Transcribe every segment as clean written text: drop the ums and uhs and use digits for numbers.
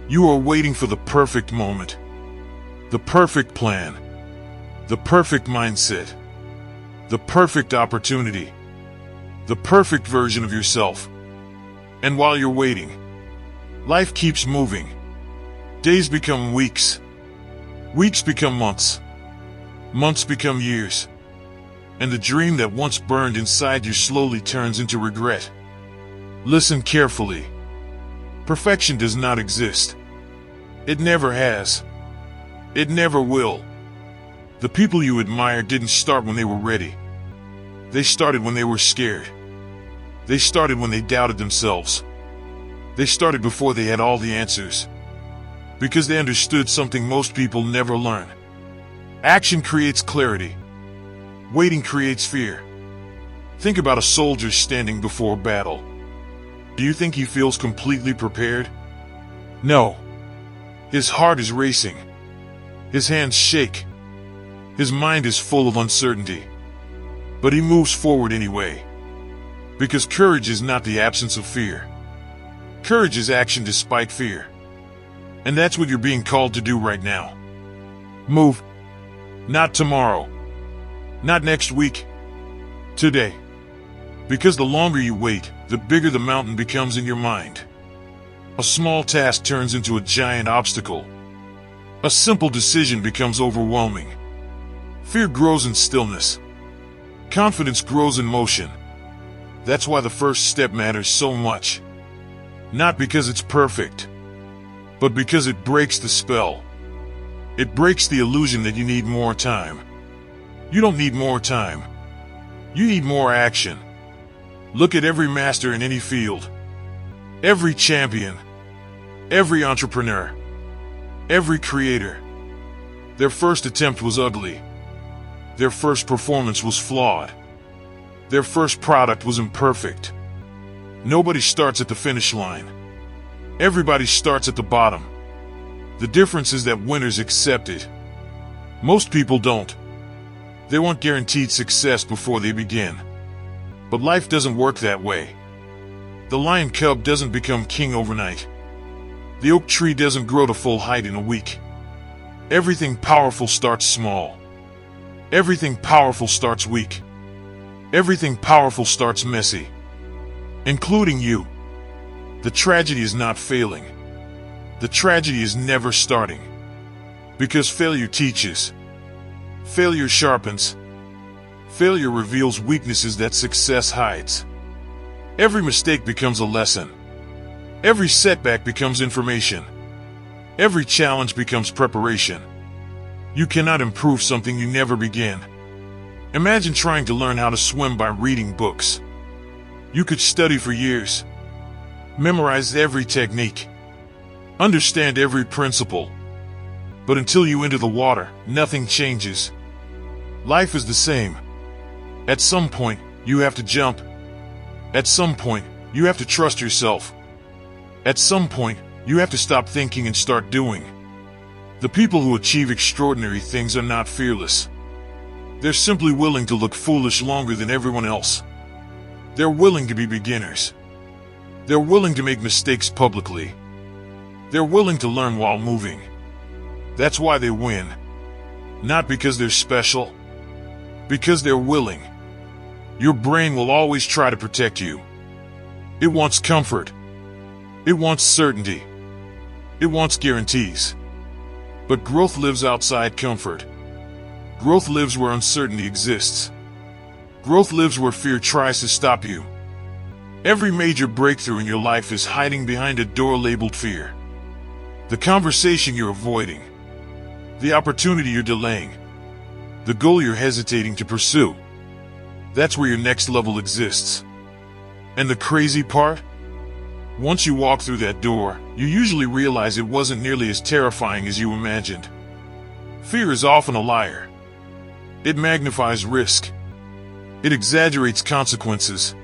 You are waiting for the perfect moment, the perfect plan, the perfect mindset, the perfect opportunity, the perfect version of yourself. And while you're waiting, life keeps moving. Days become weeks. Weeks become months. Months become years. And the dream that once burned inside you slowly turns into regret. Listen carefully. Perfection does not exist. It never has. It never will. The people you admire didn't start when they were ready. They started when they were scared. They started when they doubted themselves. They started before they had all the answers. Because they understood something most people never learn. Action creates clarity. Waiting creates fear. Think about a soldier standing before a battle. Do you think he feels completely prepared? No. His heart is racing. His hands shake. His mind is full of uncertainty. But he moves forward anyway. Because courage is not the absence of fear. Courage is action despite fear. And that's what you're being called to do right now. Move. Not tomorrow. Not next week. Today. Because the longer you wait, the bigger the mountain becomes in your mind. A small task turns into a giant obstacle. A simple decision becomes overwhelming. Fear grows in stillness. Confidence grows in motion. That's why the first step matters so much. Not because it's perfect, but because it breaks the spell. It breaks the illusion that you need more time. You don't need more time. You need more action. Look at every master in any field. Every champion. Every entrepreneur. Every creator. Their first attempt was ugly. Their first performance was flawed. Their first product was imperfect. Nobody starts at the finish line. Everybody starts at the bottom. The difference is that winners accept it. Most people don't. They want guaranteed success before they begin. But life doesn't work that way. The lion cub doesn't become king overnight. The oak tree doesn't grow to full height in a week. Everything powerful starts small. Everything powerful starts weak. Everything powerful starts messy. Including you. The tragedy is not failing. The tragedy is never starting. Because failure teaches. Failure sharpens. Failure reveals weaknesses that success hides. Every mistake becomes a lesson. Every setback becomes information. Every challenge becomes preparation. You cannot improve something you never began. Imagine trying to learn how to swim by reading books. You could study for years. Memorize every technique. Understand every principle. But until you enter the water, nothing changes. Life is the same. At some point, you have to jump. At some point, you have to trust yourself. At some point, you have to stop thinking and start doing. The people who achieve extraordinary things are not fearless. They're simply willing to look foolish longer than everyone else. They're willing to be beginners. They're willing to make mistakes publicly. They're willing to learn while moving. That's why they win. Not because they're special. Because they're willing. Your brain will always try to protect you. It wants comfort. It wants certainty. It wants guarantees. But growth lives outside comfort. Growth lives where uncertainty exists. Growth lives where fear tries to stop you. Every major breakthrough in your life is hiding behind a door labeled fear. The conversation you're avoiding. The opportunity you're delaying. The goal you're hesitating to pursue. That's where your next level exists. And the crazy part? Once you walk through that door, you usually realize it wasn't nearly as terrifying as you imagined. Fear is often a liar. It magnifies risk. It exaggerates consequences.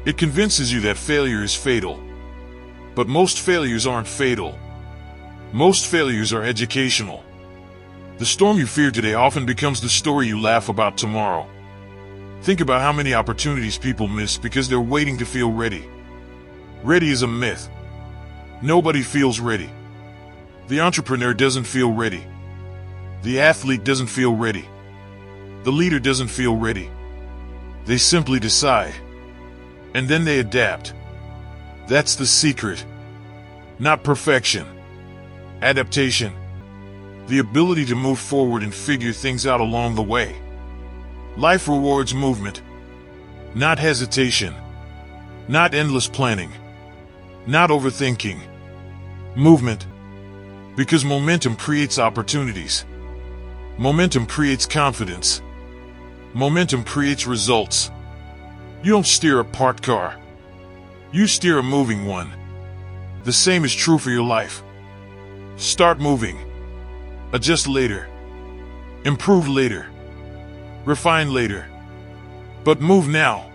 It convinces you that failure is fatal. But most failures aren't fatal. Most failures are educational. The storm you fear today often becomes the story you laugh about tomorrow. Think about how many opportunities people miss because they're waiting to feel ready. Ready is a myth. Nobody feels ready. The entrepreneur doesn't feel ready. The athlete doesn't feel ready. The leader doesn't feel ready. They simply decide. And then they adapt. That's the secret. Not perfection. Adaptation. The ability to move forward and figure things out along the way. Life rewards movement. Not hesitation. Not endless planning. Not overthinking. Movement. Because momentum creates opportunities. Momentum creates confidence. Momentum creates results. You don't steer a parked car. You steer a moving one. The same is true for your life. Start moving. Adjust later. Improve later. Refine later. But move now.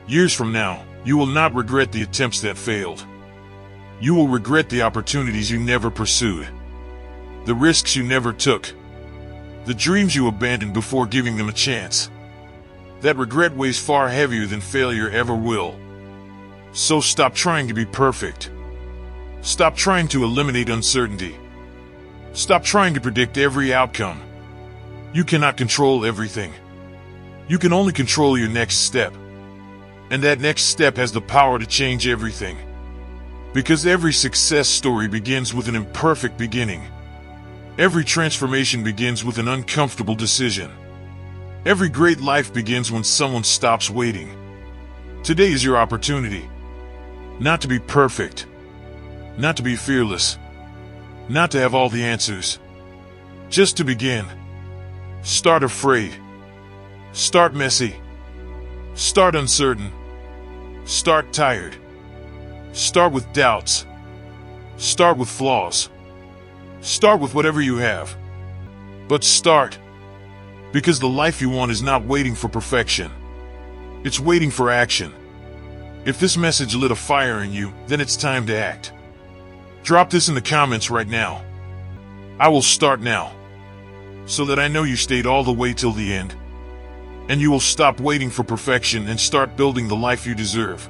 Years from now, you will not regret the attempts that failed. You will regret the opportunities you never pursued. The risks you never took. The dreams you abandoned before giving them a chance. That regret weighs far heavier than failure ever will. So stop trying to be perfect. Stop trying to eliminate uncertainty. Stop trying to predict every outcome. You cannot control everything. You can only control your next step. And that next step has the power to change everything. Because every success story begins with an imperfect beginning. Every transformation begins with an uncomfortable decision. Every great life begins when someone stops waiting. Today is your opportunity. Not to be perfect. Not to be fearless. Not to have all the answers. Just to begin. Start afraid. Start messy. Start uncertain. Start tired. Start with doubts. Start with flaws. Start with whatever you have. But start. Because the life you want is not waiting for perfection. It's waiting for action. If this message lit a fire in you, then it's time to act. Drop this in the comments right now. I will start now. So that I know you stayed all the way till the end. And you will stop waiting for perfection and start building the life you deserve.